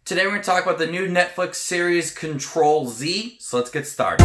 Today we're going to talk about the new Netflix series Control Z, so let's get started.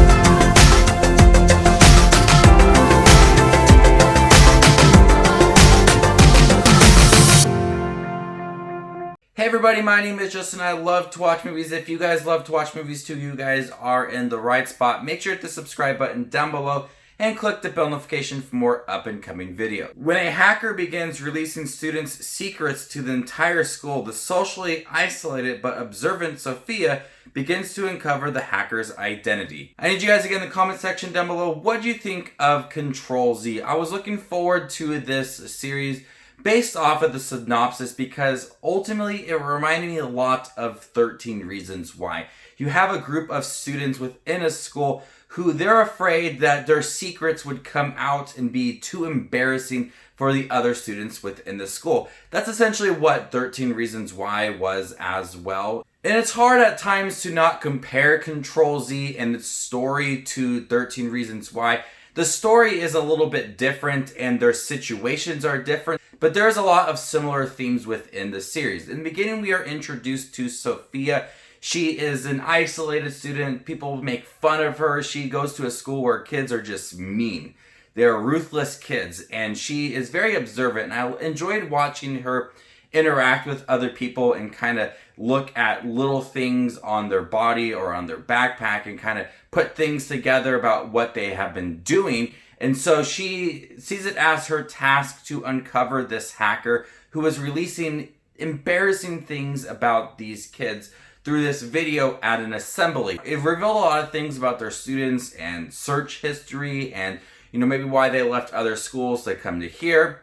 Hey everybody, my name is Justin. I love to watch movies. If you guys love to watch movies too, you guys are in the right spot. Make sure to hit the subscribe button down below and click the bell notification for more up-and-coming videos. When a hacker begins releasing students' secrets to the entire school, the socially isolated but observant Sophia begins to uncover the hacker's identity. I need you guys to get in the comment section down below, what do you think of Control Z? I was looking forward to this series based off of the synopsis because ultimately it reminded me a lot of 13 Reasons Why. You have a group of students within a school who they're afraid that their secrets would come out and be too embarrassing for the other students within the school. That's essentially what 13 Reasons Why was as well. And it's hard at times to not compare Control Z and its story to 13 Reasons Why. The story is a little bit different and their situations are different, but there's a lot of similar themes within the series. In the beginning, we are introduced to Sophia. She is an isolated student. People make fun of her. She goes to a school where kids are just mean. They're ruthless kids, and she is very observant. And I enjoyed watching her interact with other people and kind of look at little things on their body or on their backpack and kind of put things together about what they have been doing. And so she sees it as her task to uncover this hacker who is releasing embarrassing things about these kids through this video at an assembly. It revealed a lot of things about their students and search history and, maybe why they left other schools to come to here.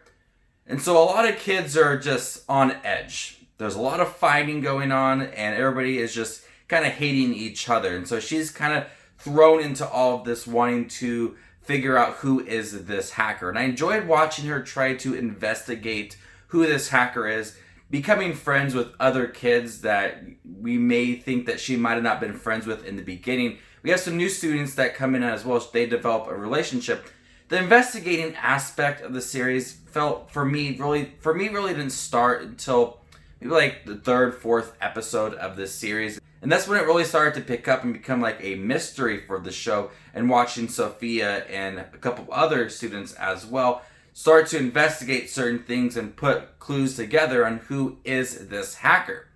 And so a lot of kids are just on edge. There's a lot of fighting going on and everybody is just kind of hating each other. And so she's kind of thrown into all of this wanting to figure out who is this hacker. And I enjoyed watching her try to investigate who this hacker is, becoming friends with other kids that we may think that she might have not been friends with in the beginning. We have some new students that come in as well. They develop a relationship. The investigating aspect of the series felt for me really didn't start until maybe like the third, fourth episode of this series. And that's when it really started to pick up and become like a mystery for the show. And watching Sophia and a couple other students as well start to investigate certain things and put clues together on who is this hacker.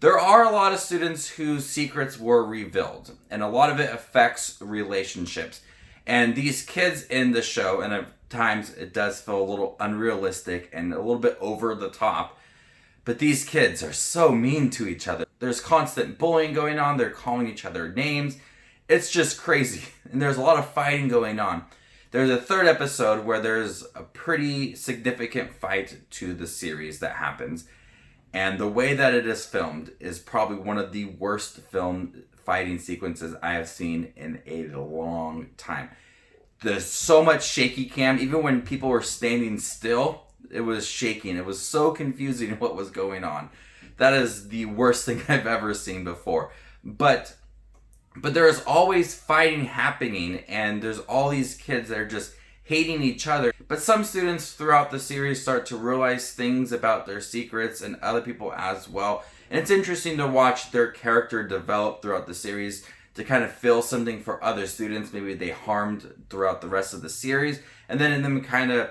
There are a lot of students whose secrets were revealed, and a lot of it affects relationships. And these kids in the show, and at times it does feel a little unrealistic and a little bit over the top, but these kids are so mean to each other. There's constant bullying going on, they're calling each other names. It's just crazy, and there's a lot of fighting going on. There's a third episode where there's a pretty significant fight to the series that happens. And the way that it is filmed is probably one of the worst filmed fighting sequences I have seen in a long time. There's so much shaky cam. Even when people were standing still, it was shaking. It was so confusing what was going on. That is the worst thing I've ever seen before. But there is always fighting happening, and there's all these kids that are just hating each other. But some students throughout the series start to realize things about their secrets and other people as well. And it's interesting to watch their character develop throughout the series to kind of feel something for other students maybe they harmed throughout the rest of the series, and then in them kind of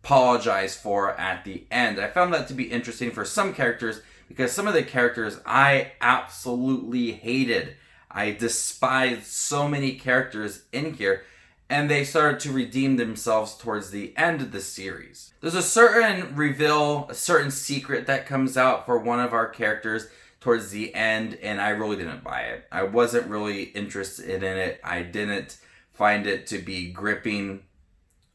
apologize for at the end. I found that to be interesting for some characters because some of the characters I absolutely hated. I despised so many characters in here, and they started to redeem themselves towards the end of the series. There's a certain reveal, a certain secret that comes out for one of our characters towards the end, and I really didn't buy it. I wasn't really interested in it. I didn't find it to be gripping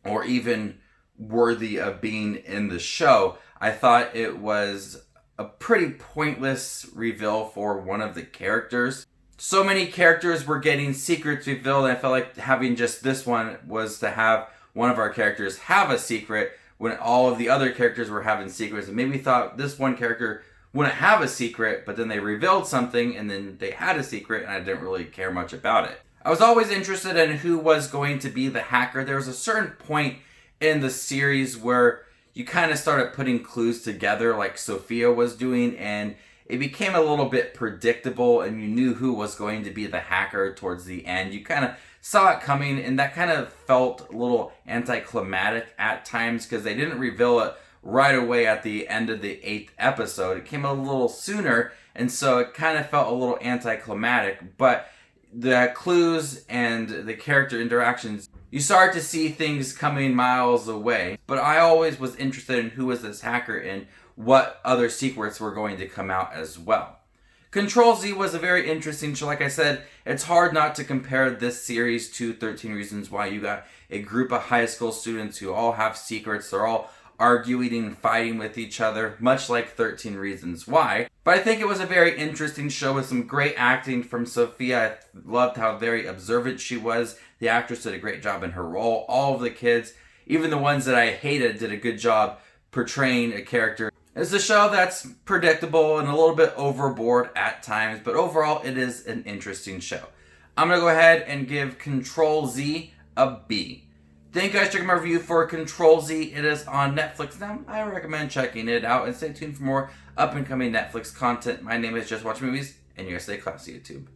or even worthy of being in the show. I thought it was a pretty pointless reveal for one of the characters. So many characters were getting secrets revealed, and I felt like having just this one was to have one of our characters have a secret when all of the other characters were having secrets. And maybe thought this one character wouldn't have a secret, but then they revealed something and then they had a secret and I didn't really care much about it. I was always interested in who was going to be the hacker. There was a certain point in the series where you kind of started putting clues together like Sophia was doing, and it became a little bit predictable, and you knew who was going to be the hacker towards the end. You kind of saw it coming, and that kind of felt a little anticlimactic at times because they didn't reveal it right away at the end of the 8th episode. It came a little sooner, and so it kind of felt a little anticlimactic, but the clues and the character interactions, you start to see things coming miles away. But I always was interested in who was this hacker and what other secrets were going to come out as well. Control Z was a very interesting show. Like I said, it's hard not to compare this series to 13 Reasons Why. You got a group of high school students who all have secrets. They're all arguing and fighting with each other, much like 13 Reasons Why. But I think it was a very interesting show with some great acting from Sophia. I loved how very observant she was. The actress did a great job in her role. All of the kids, even the ones that I hated, did a good job portraying a character. It's a show that's predictable and a little bit overboard at times, but overall it is an interesting show. I'm going to go ahead and give Control Z a B. Thank you guys for checking my review for Control Z. It is on Netflix now. I recommend checking it out, and stay tuned for more up and coming Netflix content. My name is Just Watch Movies, and you guys stay classy, YouTube.